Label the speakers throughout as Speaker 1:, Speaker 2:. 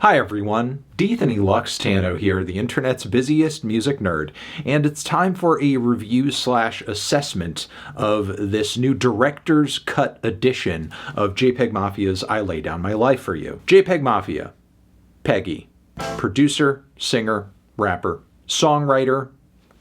Speaker 1: Hi everyone, DLUXTANO here, the internet's busiest music nerd, and it's time for a review/assessment of this new director's cut edition of Jpegmafia's I Lay Down My Life for You. Jpegmafia, Peggy, producer, singer, rapper, songwriter,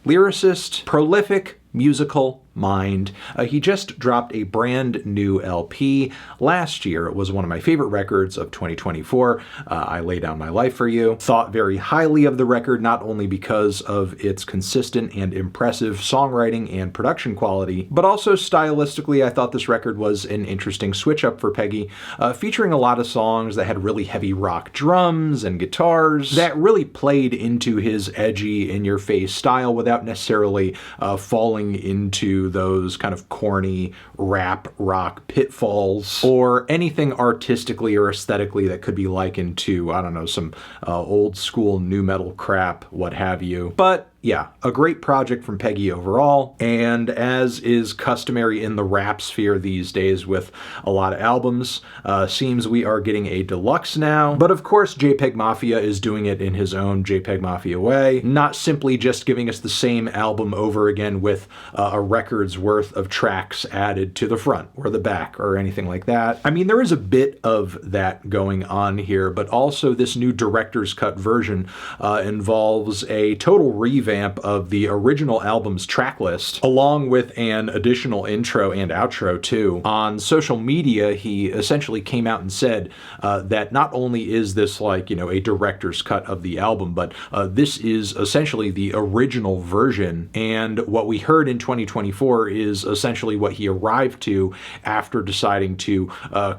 Speaker 1: lyricist, prolific musical mind. He just dropped a brand new LP last year. It was one of my favorite records of 2024. I Lay Down My Life for You. Thought very highly of the record, not only because of its consistent and impressive songwriting and production quality, but also stylistically I thought this record was an interesting switch up for Peggy, featuring a lot of songs that had really heavy rock drums and guitars that really played into his edgy, in-your-face style without necessarily falling into those kind of corny rap rock pitfalls or anything artistically or aesthetically that could be likened to, I don't know, some old school nu metal crap, what have you. But yeah, a great project from Peggy overall, and as is customary in the rap sphere these days with a lot of albums, seems we are getting a deluxe now. But of course, Jpegmafia is doing it in his own Jpegmafia way, not simply just giving us the same album over again with a record's worth of tracks added to the front or the back or anything like that. I mean, there is a bit of that going on here, but also this new director's cut version involves a total revamp of the original album's track list, along with an additional intro and outro too. On social media, he essentially came out and said that not only is this like, a director's cut of the album, but this is essentially the original version, and what we heard in 2024 is essentially what he arrived to after deciding to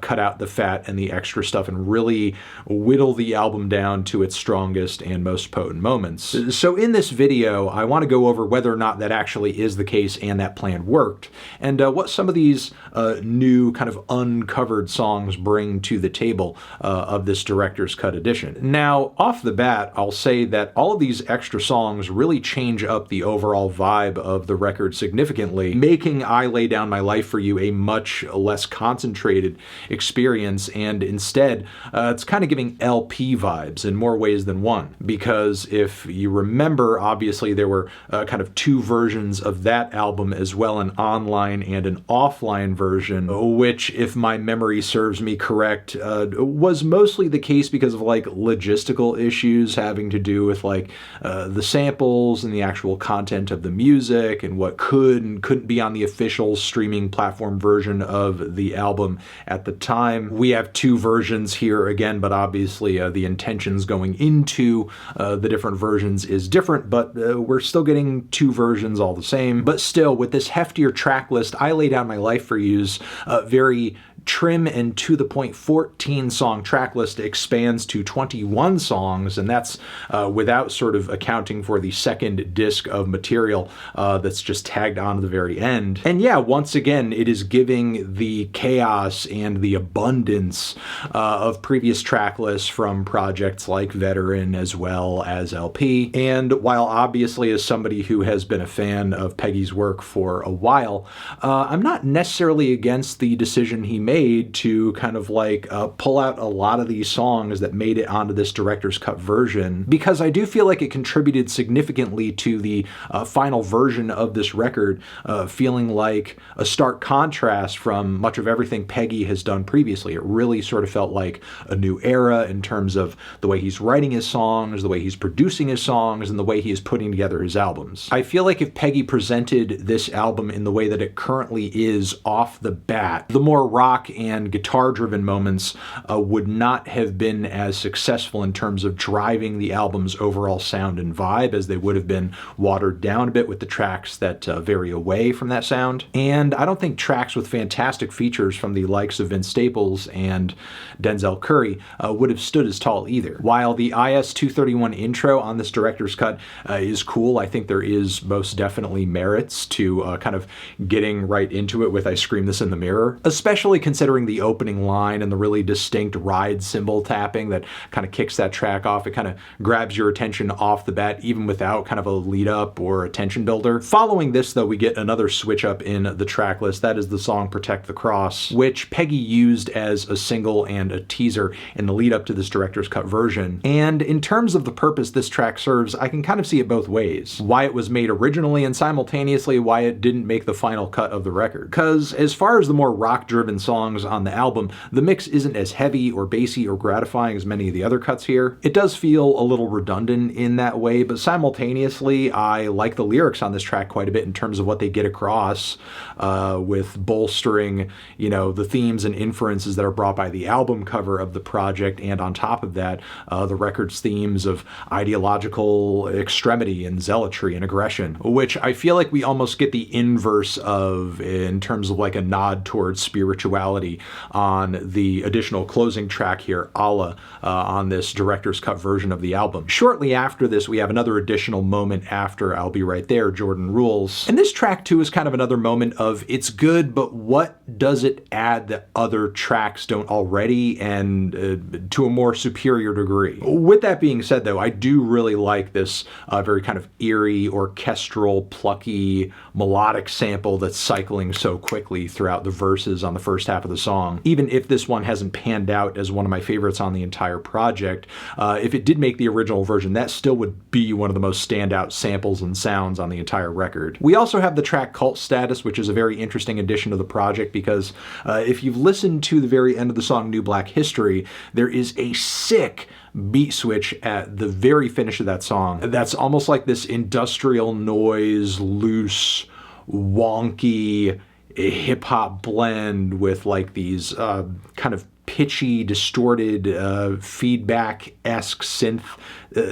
Speaker 1: cut out the fat and the extra stuff and really whittle the album down to its strongest and most potent moments. So in this video, I want to go over whether or not that actually is the case and that plan worked, and what some of these new kind of uncovered songs bring to the table of this director's cut edition. Now, off the bat, I'll say that all of these extra songs really change up the overall vibe of the record significantly, making I Lay Down My Life for You a much less concentrated experience, and instead, it's kind of giving LP vibes in more ways than one. Because if you remember, obviously there were kind of two versions of that album as well, an online and an offline version, which, if my memory serves me correct, was mostly the case because of like logistical issues having to do with like the samples and the actual content of the music and what could and couldn't be on the official streaming platform version of the album at the time. We have two versions here again, but obviously the intentions going into the different versions is different, but we're still getting two versions all the same. But still, with this heftier track list, I Lay Down My Life for You's very trim and to the point 14 song track list expands to 21 songs, and that's without sort of accounting for the second disc of material that's just tagged on to the very end. And yeah, once again, it is giving the chaos and the abundance of previous track lists from projects like Veteran as well as LP. And while obviously as somebody who has been a fan of Peggy's work for a while, I'm not necessarily against the decision he made to kind of like pull out a lot of these songs that made it onto this director's cut version, because I do feel like it contributed significantly to the final version of this record, feeling like a stark contrast from much of everything Peggy has done previously. It really sort of felt like a new era in terms of the way he's writing his songs, the way he's producing his songs, and the way he is putting together his albums. I feel like if Peggy presented this album in the way that it currently is off the bat, the more rock and guitar-driven moments would not have been as successful in terms of driving the album's overall sound and vibe as they would have been watered down a bit with the tracks that vary away from that sound. And I don't think tracks with fantastic features from the likes of Vince Staples and Denzel Curry would have stood as tall either. While the IS-231 intro on this director's cut is cool, I think there is most definitely merits to kind of getting right into it with I Scream This in the Mirror, especially considering the opening line and the really distinct ride cymbal tapping that kind of kicks that track off. It kind of grabs your attention off the bat, even without kind of a lead up or a tension builder. Following this, though, we get another switch up in the track list. That is the song Protect the Cross, which Peggy used as a single and a teaser in the lead up to this director's cut version. And in terms of the purpose this track serves, I can kind of see it both ways. Why it was made originally and simultaneously why it didn't make the final cut of the record. Because as far as the more rock-driven songs on the album, the mix isn't as heavy or bassy or gratifying as many of the other cuts here. It does feel a little redundant in that way, but simultaneously I like the lyrics on this track quite a bit in terms of what they get across, with bolstering, you know, the themes and inferences that are brought by the album cover of the project, and on top of that, the record's themes of ideological extremity and zealotry and aggression, which I feel like we almost get the inverse of in terms of like a nod towards spirituality on the additional closing track here, AWAL, on this director's cut version of the album. Shortly after this, we have another additional moment after I'll Be Right There, Jordan Rules. And this track too is kind of another moment of it's good, but what does it add that other tracks don't already, and to a more superior degree? With that being said though, I do really like this very kind of eerie, orchestral, plucky, melodic sample that's cycling so quickly throughout the verses on the first half of the song. Even if this one hasn't panned out as one of my favorites on the entire project, if it did make the original version, that still would be one of the most standout samples and sounds on the entire record. We also have the track Cult Status, which is a very interesting addition to the project because if you've listened to the very end of the song New Black History, there is a sick beat switch at the very finish of that song that's almost like this industrial noise, loose, wonky hip-hop blend with like these kind of pitchy, distorted, feedback-esque synth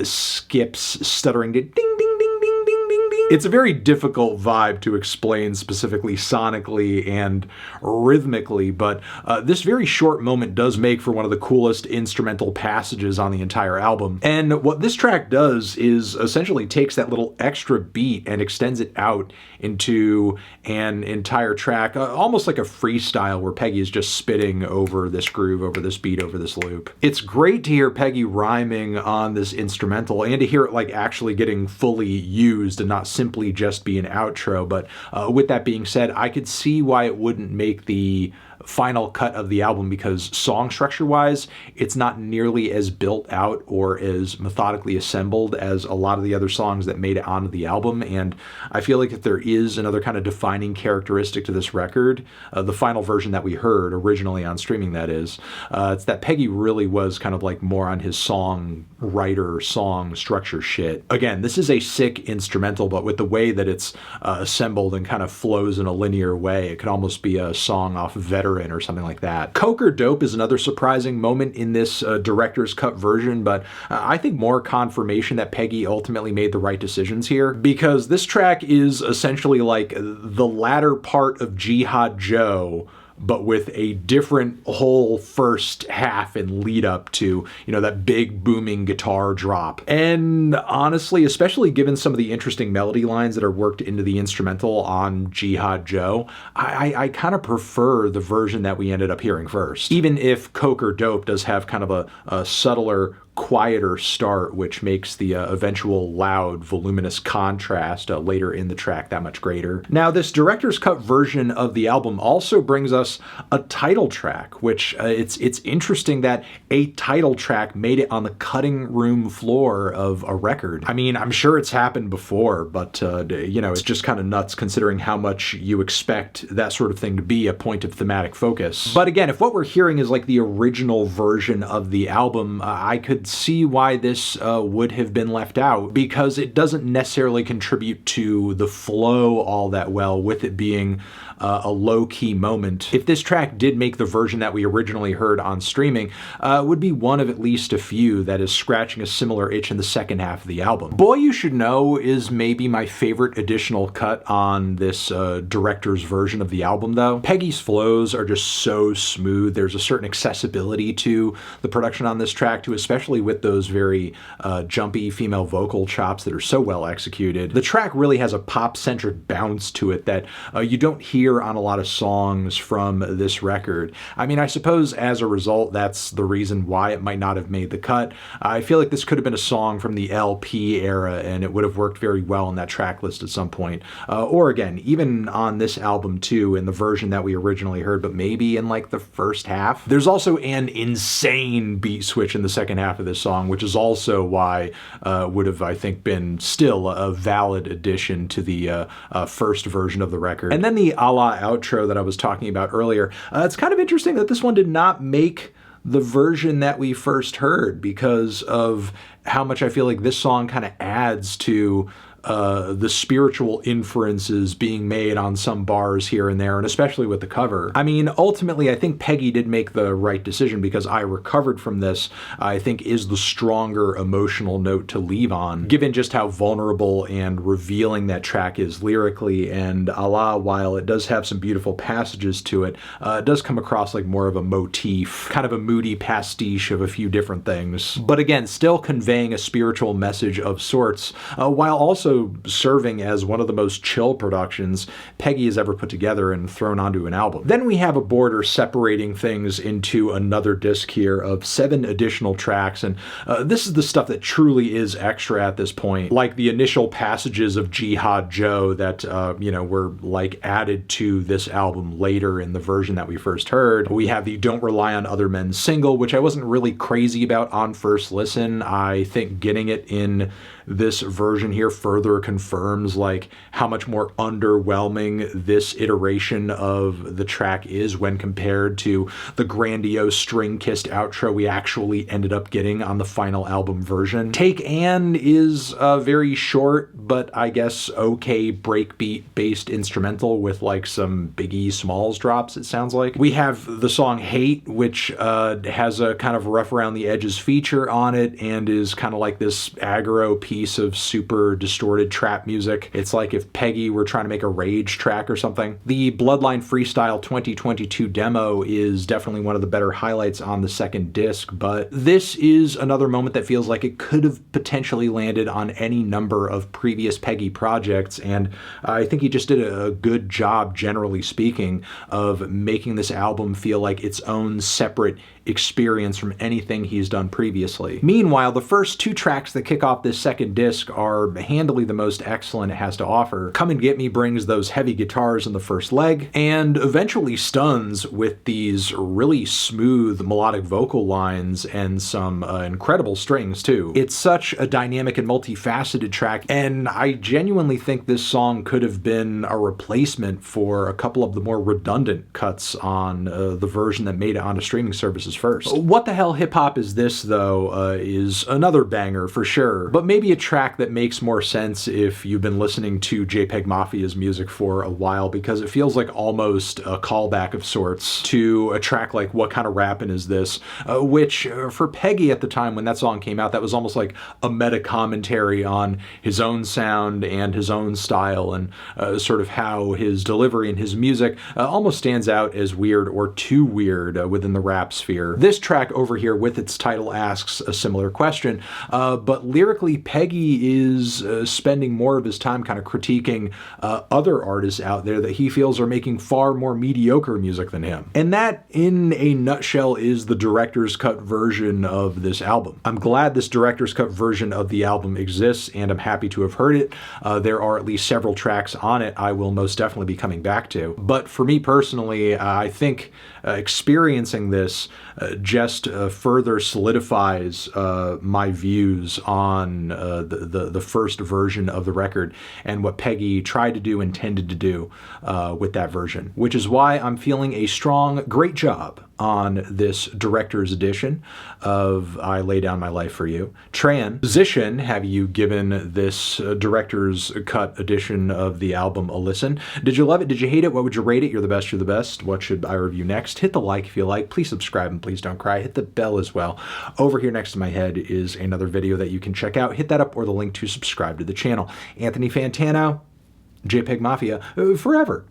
Speaker 1: skips stuttering to ding, ding, ding, ding, ding, ding, ding. It's a very difficult vibe to explain specifically sonically and rhythmically, but this very short moment does make for one of the coolest instrumental passages on the entire album. And what this track does is essentially takes that little extra beat and extends it out into an entire track, almost like a freestyle where Peggy is just spitting over this groove, over this beat, over this loop. It's great to hear Peggy rhyming on this instrumental and to hear it like actually getting fully used and not simply just be an outro. But with that being said, I could see why it wouldn't make the final cut of the album because song structure wise it's not nearly as built out or as methodically assembled as a lot of the other songs that made it onto the album. And I feel like if there is another kind of defining characteristic to this record, the final version that we heard originally on streaming, that is, it's that Peggy really was kind of like more on his song writer, song structure shit. Again, this is a sick instrumental, but with the way that it's assembled and kind of flows in a linear way, it could almost be a song off Veteran or something like that. Coke or Dope is another surprising moment in this director's cut version, but I think more confirmation that Peggy ultimately made the right decisions here, because this track is essentially like the latter part of Jihad Joe, but with a different whole first half and lead up to, you know, that big booming guitar drop. And honestly, especially given some of the interesting melody lines that are worked into the instrumental on Jihad Joe, I kind of prefer the version that we ended up hearing first. Even if Coke or Dope does have kind of a subtler, quieter start, which makes the eventual loud, voluminous contrast later in the track that much greater. Now, this director's cut version of the album also brings us a title track, which it's interesting that a title track made it on the cutting room floor of a record. I mean, I'm sure it's happened before, but you know, it's just kind of nuts considering how much you expect that sort of thing to be a point of thematic focus. But again, if what we're hearing is like the original version of the album, I could see why this would have been left out, because it doesn't necessarily contribute to the flow all that well, with it being a low-key moment. If this track did make the version that we originally heard on streaming, would be one of at least a few that is scratching a similar itch in the second half of the album. Boy You Should Know is maybe my favorite additional cut on this director's version of the album, though. Peggy's flows are just so smooth. There's a certain accessibility to the production on this track, to especially especially with those very jumpy female vocal chops that are so well executed. The track really has a pop-centric bounce to it that you don't hear on a lot of songs from this record. I mean, I suppose as a result, that's the reason why it might not have made the cut. I feel like this could have been a song from the LP era, and it would have worked very well in that track list at some point. Or again, even on this album too, in the version that we originally heard, but maybe in like the first half. There's also an insane beat switch in the second half of this song, which is also why would have, I think, been still a valid addition to the first version of the record. And then the a la outro that I was talking about earlier, it's kind of interesting that this one did not make the version that we first heard because of how much I feel like this song kind of adds to the spiritual inferences being made on some bars here and there, and especially with the cover. I mean, ultimately, I think Peggy did make the right decision because I Recovered From This, I think, is the stronger emotional note to leave on, given just how vulnerable and revealing that track is lyrically. And Allah, while it does have some beautiful passages to it, it does come across like more of a motif, kind of a moody pastiche of a few different things. But again, still conveying a spiritual message of sorts, while also serving as one of the most chill productions Peggy has ever put together and thrown onto an album. Then we have a border separating things into another disc here of 7 additional tracks, and this is the stuff that truly is extra at this point, like the initial passages of Jihad Joe that were like added to this album later in the version that we first heard. We have the Don't Rely on Other Men single, which I wasn't really crazy about on first listen. I think getting it in this version here further confirms like how much more underwhelming this iteration of the track is when compared to the grandiose string-kissed outro we actually ended up getting on the final album version. Take Ann is a very short but I guess okay breakbeat based instrumental with like some Biggie Smalls drops, it sounds like. We have the song Hate, which has a kind of rough around the edges feature on it and is kind of like this aggro piece of super distorted trap music. It's like if Peggy were trying to make a rage track or something. The Bloodline Freestyle 2022 demo is definitely one of the better highlights on the second disc, but this is another moment that feels like it could have potentially landed on any number of previous Peggy projects, and I think he just did a good job, generally speaking, of making this album feel like its own separate experience from anything he's done previously. Meanwhile, the first 2 tracks that kick off this second disc are handily the most excellent it has to offer. Come and Get Me brings those heavy guitars in the first leg, and eventually stuns with these really smooth melodic vocal lines and some incredible strings too. It's such a dynamic and multifaceted track, and I genuinely think this song could have been a replacement for a couple of the more redundant cuts on the version that made it onto streaming services first. What the Hell Hip Hop Is This, though, is another banger for sure, but maybe a track that makes more sense if you've been listening to Jpegmafia's music for a while, because it feels like almost a callback of sorts to a track like What Kind of Rappin' Is This, which for Peggy at the time when that song came out, that was almost like a meta commentary on his own sound and his own style, and sort of how his delivery and his music almost stands out as weird or too weird within the rap sphere. This track over here with its title asks a similar question, but lyrically Peggy is spending more of his time kind of critiquing other artists out there that he feels are making far more mediocre music than him. And that, in a nutshell, is the director's cut version of this album. I'm glad this director's cut version of the album exists, and I'm happy to have heard it. There are at least several tracks on it I will most definitely be coming back to. But for me personally, I think experiencing this just further solidifies my views on the first version of the record and what Peggy tried to do, intended to do with that version, which is why I'm feeling a strong great job on this director's edition of I Lay Down My Life For You. Transition, have you given this director's cut edition of the album a listen? Did you love it? Did you hate it? What would you rate it? You're the best, you're the best. What should I review next? Hit the like if you like. Please subscribe and please don't cry. Hit the bell as well. Over here next to my head is another video that you can check out. Hit that up or the link to subscribe to the channel. Anthony Fantano, Jpegmafia, forever.